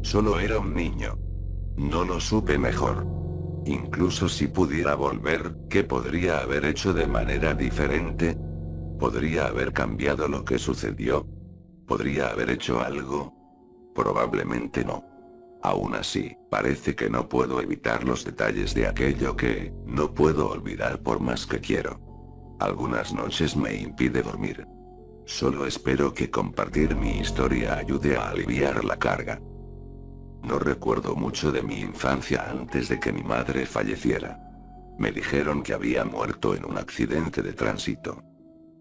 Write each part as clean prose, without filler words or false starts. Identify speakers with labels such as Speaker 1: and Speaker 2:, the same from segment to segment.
Speaker 1: Solo era un niño. No lo supe mejor. Incluso si pudiera volver, ¿qué podría haber hecho de manera diferente? ¿Podría haber cambiado lo que sucedió? ¿Podría haber hecho algo? Probablemente no. Aún así, parece que no puedo evitar los detalles de aquello que no puedo olvidar por más que quiero. Algunas noches me impide dormir. Solo espero que compartir mi historia ayude a aliviar la carga. No recuerdo mucho de mi infancia antes de que mi madre falleciera. Me dijeron que había muerto en un accidente de tránsito.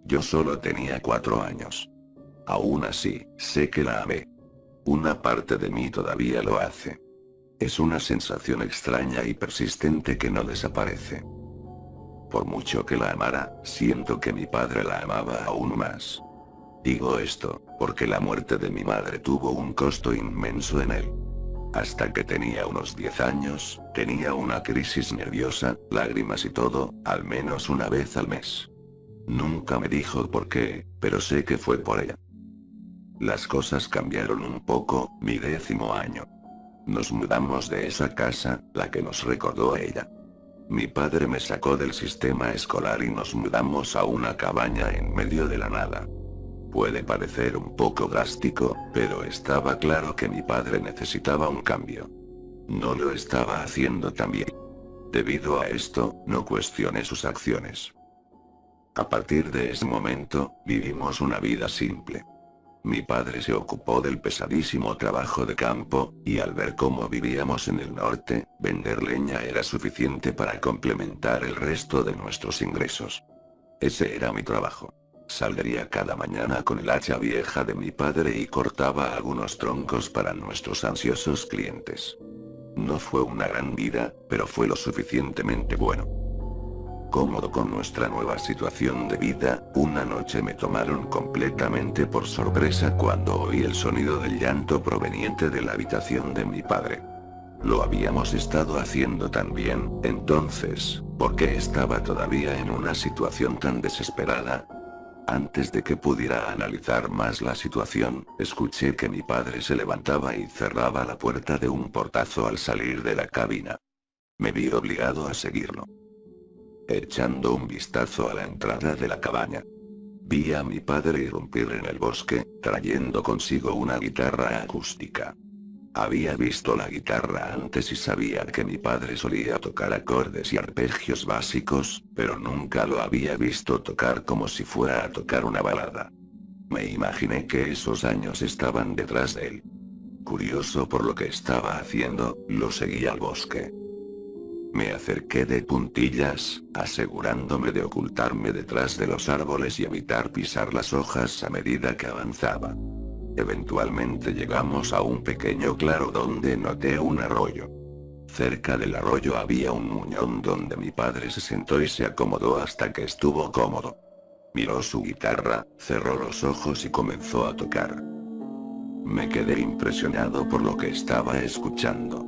Speaker 1: Yo solo tenía 4 años. Aún así, sé que la amé. Una parte de mí todavía lo hace. Es una sensación extraña y persistente que no desaparece. Por mucho que la amara, siento que mi padre la amaba aún más. Digo esto, porque la muerte de mi madre tuvo un costo inmenso en él. Hasta que tenía unos 10 años, tenía una crisis nerviosa, lágrimas y todo, al menos una vez al mes. Nunca me dijo por qué, pero sé que fue por ella. Las cosas cambiaron un poco, mi 10º año. Nos mudamos de esa casa, la que nos recordó a ella. Mi padre me sacó del sistema escolar y nos mudamos a una cabaña en medio de la nada. Puede parecer un poco drástico, pero estaba claro que mi padre necesitaba un cambio. No lo estaba haciendo tan bien. Debido a esto, no cuestioné sus acciones. A partir de ese momento, vivimos una vida simple. Mi padre se ocupó del pesadísimo trabajo de campo, y al ver cómo vivíamos en el norte, vender leña era suficiente para complementar el resto de nuestros ingresos. Ese era mi trabajo. Saldría cada mañana con el hacha vieja de mi padre y cortaba algunos troncos para nuestros ansiosos clientes. No fue una gran vida, pero fue lo suficientemente bueno. Cómodo con nuestra nueva situación de vida, una noche me tomaron completamente por sorpresa cuando oí el sonido del llanto proveniente de la habitación de mi padre. Lo habíamos estado haciendo tan bien, entonces, ¿por qué estaba todavía en una situación tan desesperada? Antes de que pudiera analizar más la situación, escuché que mi padre se levantaba y cerraba la puerta de un portazo al salir de la cabina. Me vi obligado a seguirlo. Echando un vistazo a la entrada de la cabaña, vi a mi padre irrumpir en el bosque, trayendo consigo una guitarra acústica. Había visto la guitarra antes y sabía que mi padre solía tocar acordes y arpegios básicos, pero nunca lo había visto tocar como si fuera a tocar una balada. Me imaginé que esos años estaban detrás de él. Curioso por lo que estaba haciendo, lo seguí al bosque. Me acerqué de puntillas, asegurándome de ocultarme detrás de los árboles y evitar pisar las hojas a medida que avanzaba. Eventualmente llegamos a un pequeño claro donde noté un arroyo. Cerca del arroyo había un muñón donde mi padre se sentó y se acomodó hasta que estuvo cómodo. Miró su guitarra, cerró los ojos y comenzó a tocar. Me quedé impresionado por lo que estaba escuchando.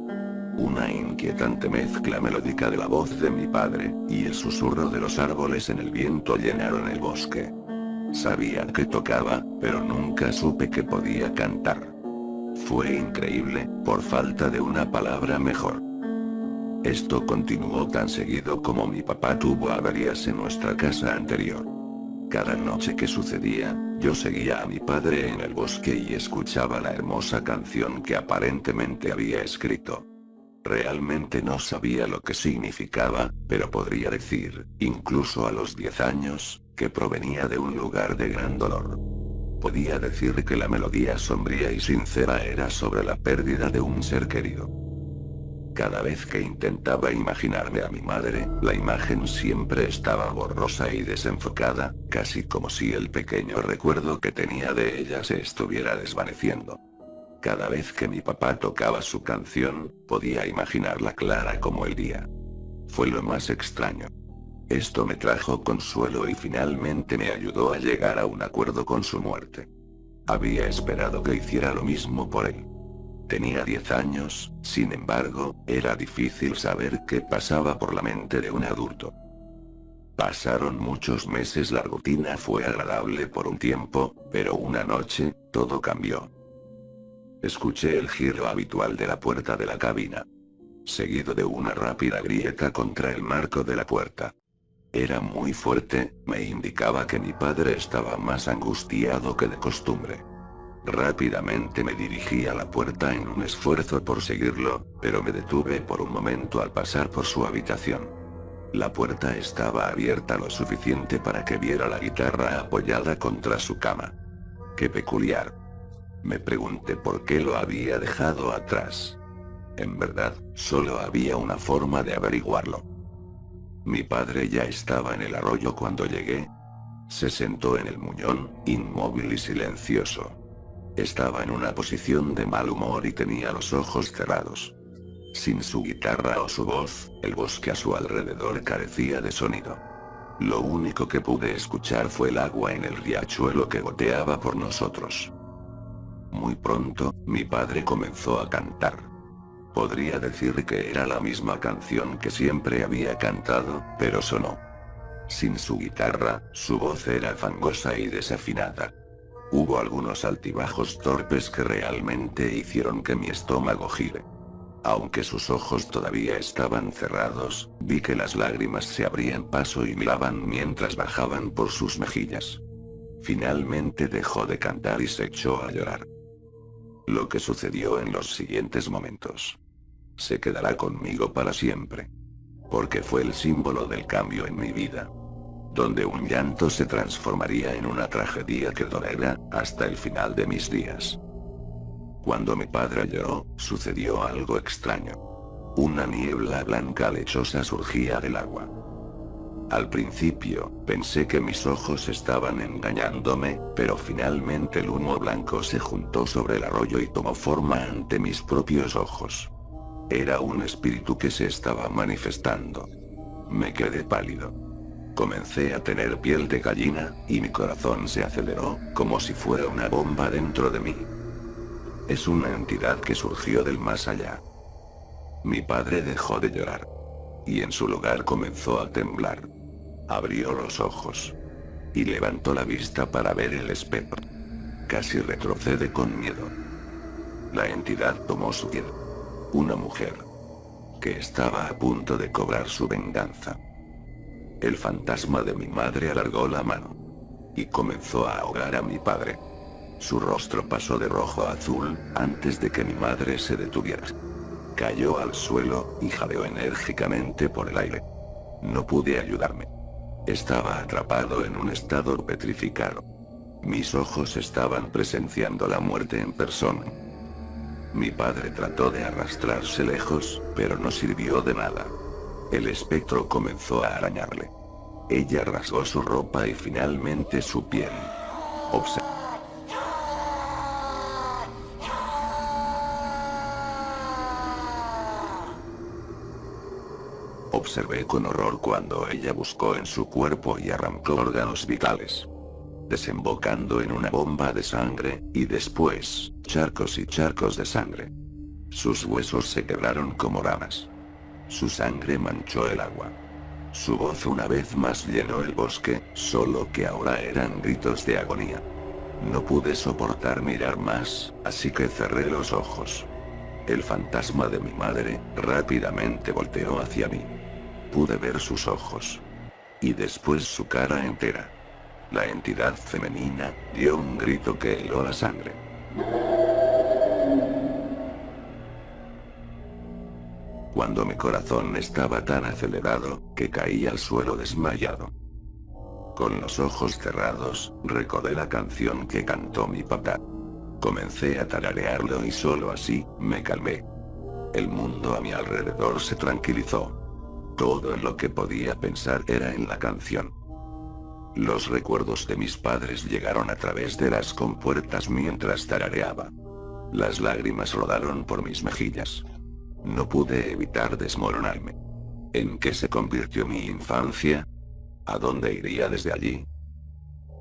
Speaker 1: Una inquietante mezcla melódica de la voz de mi padre, y el susurro de los árboles en el viento llenaron el bosque. Sabía que tocaba, pero nunca supe que podía cantar. Fue increíble, por falta de una palabra mejor. Esto continuó tan seguido como mi papá tuvo averías en nuestra casa anterior. Cada noche que sucedía, yo seguía a mi padre en el bosque y escuchaba la hermosa canción que aparentemente había escrito. Realmente no sabía lo que significaba, pero podría decir, incluso a los 10 años, que provenía de un lugar de gran dolor. Podía decir que la melodía sombría y sincera era sobre la pérdida de un ser querido. Cada vez que intentaba imaginarme a mi madre, la imagen siempre estaba borrosa y desenfocada, casi como si el pequeño recuerdo que tenía de ella se estuviera desvaneciendo. Cada vez que mi papá tocaba su canción, podía imaginarla clara como el día. Fue lo más extraño. Esto me trajo consuelo y finalmente me ayudó a llegar a un acuerdo con su muerte. Había esperado que hiciera lo mismo por él. Tenía 10 años, sin embargo, era difícil saber qué pasaba por la mente de un adulto. Pasaron muchos meses, la rutina fue agradable por un tiempo, pero una noche, todo cambió. Escuché el giro habitual de la puerta de la cabina, seguido de una rápida grieta contra el marco de la puerta. Era muy fuerte, me indicaba que mi padre estaba más angustiado que de costumbre. Rápidamente me dirigí a la puerta en un esfuerzo por seguirlo, pero me detuve por un momento al pasar por su habitación. La puerta estaba abierta lo suficiente para que viera la guitarra apoyada contra su cama. ¡Qué peculiar! Me pregunté por qué lo había dejado atrás. En verdad, solo había una forma de averiguarlo. Mi padre ya estaba en el arroyo cuando llegué. Se sentó en el muñón, inmóvil y silencioso. Estaba en una posición de mal humor y tenía los ojos cerrados. Sin su guitarra o su voz, el bosque a su alrededor carecía de sonido. Lo único que pude escuchar fue el agua en el riachuelo que goteaba por nosotros. Muy pronto, mi padre comenzó a cantar. Podría decir que era la misma canción que siempre había cantado, pero sonó. Sin su guitarra, su voz era fangosa y desafinada. Hubo algunos altibajos torpes que realmente hicieron que mi estómago gire. Aunque sus ojos todavía estaban cerrados, vi que las lágrimas se abrían paso y miraban mientras bajaban por sus mejillas. Finalmente dejó de cantar y se echó a llorar. Lo que sucedió en los siguientes momentos se quedará conmigo para siempre. Porque fue el símbolo del cambio en mi vida. Donde un llanto se transformaría en una tragedia que dolerá hasta el final de mis días. Cuando mi padre lloró, sucedió algo extraño. Una niebla blanca lechosa surgía del agua. Al principio, pensé que mis ojos estaban engañándome, pero finalmente el humo blanco se juntó sobre el arroyo y tomó forma ante mis propios ojos. Era un espíritu que se estaba manifestando. Me quedé pálido. Comencé a tener piel de gallina, y mi corazón se aceleró, como si fuera una bomba dentro de mí. Es una entidad que surgió del más allá. Mi padre dejó de llorar. Y en su lugar comenzó a temblar. Abrió los ojos. Y levantó la vista para ver el espectro. Casi retrocede con miedo. La entidad tomó su piel. Una mujer. Que estaba a punto de cobrar su venganza. El fantasma de mi madre alargó la mano. Y comenzó a ahogar a mi padre. Su rostro pasó de rojo a azul, antes de que mi madre se detuviera. Cayó al suelo, y jadeó enérgicamente por el aire. No pude ayudarme. Estaba atrapado en un estado petrificado. Mis ojos estaban presenciando la muerte en persona. Mi padre trató de arrastrarse lejos, pero no sirvió de nada. El espectro comenzó a arañarle. Ella rasgó su ropa y finalmente su piel. Observé con horror cuando ella buscó en su cuerpo y arrancó órganos vitales, desembocando en una bomba de sangre, y después, charcos y charcos de sangre. Sus huesos se quebraron como ramas. Su sangre manchó el agua. Su voz una vez más llenó el bosque, solo que ahora eran gritos de agonía. No pude soportar mirar más, así que cerré los ojos. El fantasma de mi madre, rápidamente volteó hacia mí. Pude ver sus ojos. Y después su cara entera. La entidad femenina dio un grito que heló la sangre. Cuando mi corazón estaba tan acelerado, que caí al suelo desmayado. Con los ojos cerrados, recordé la canción que cantó mi papá. Comencé a tararearlo y solo así, me calmé. El mundo a mi alrededor se tranquilizó. Todo en lo que podía pensar era en la canción. Los recuerdos de mis padres llegaron a través de las compuertas mientras tarareaba. Las lágrimas rodaron por mis mejillas. No pude evitar desmoronarme. ¿En qué se convirtió mi infancia? ¿A dónde iría desde allí?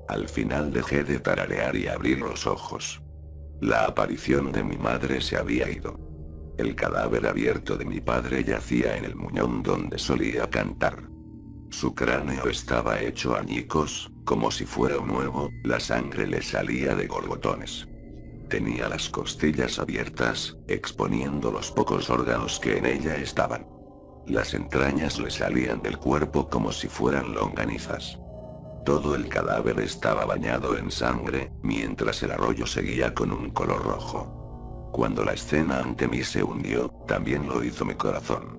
Speaker 1: Al final dejé de tararear y abrí los ojos. La aparición de mi madre se había ido. El cadáver abierto de mi padre yacía en el muñón donde solía cantar. Su cráneo estaba hecho añicos, como si fuera un huevo, la sangre le salía de borbotones. Tenía las costillas abiertas, exponiendo los pocos órganos que en ella estaban. Las entrañas le salían del cuerpo como si fueran longanizas. Todo el cadáver estaba bañado en sangre, mientras el arroyo seguía con un color rojo. Cuando la escena ante mí se hundió, también lo hizo mi corazón.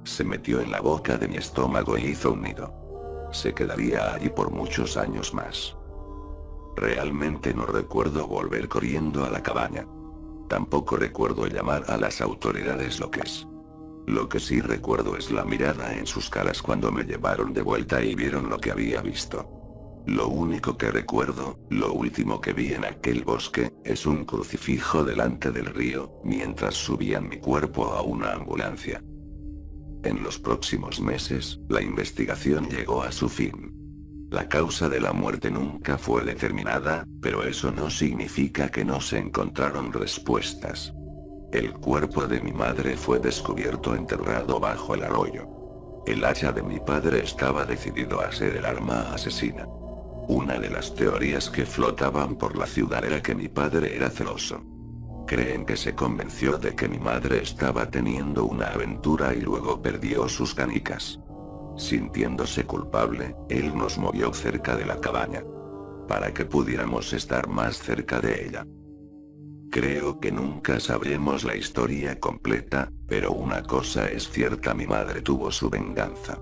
Speaker 1: Se metió en la boca de mi estómago e hizo un nido. Se quedaría allí por muchos años más. Realmente no recuerdo volver corriendo a la cabaña. Tampoco recuerdo llamar a las autoridades locales. Lo que sí recuerdo es la mirada en sus caras cuando me llevaron de vuelta y vieron lo que había visto. Lo único que recuerdo, lo último que vi en aquel bosque, es un crucifijo delante del río, mientras subían mi cuerpo a una ambulancia. En los próximos meses, la investigación llegó a su fin. La causa de la muerte nunca fue determinada, pero eso no significa que no se encontraron respuestas. El cuerpo de mi madre fue descubierto enterrado bajo el arroyo. El hacha de mi padre estaba decidido a ser el arma asesina. Una de las teorías que flotaban por la ciudad era que mi padre era celoso. Creen que se convenció de que mi madre estaba teniendo una aventura y luego perdió sus canicas. Sintiéndose culpable, él nos movió cerca de la cabaña. Para que pudiéramos estar más cerca de ella. Creo que nunca sabremos la historia completa, pero una cosa es cierta: mi madre tuvo su venganza.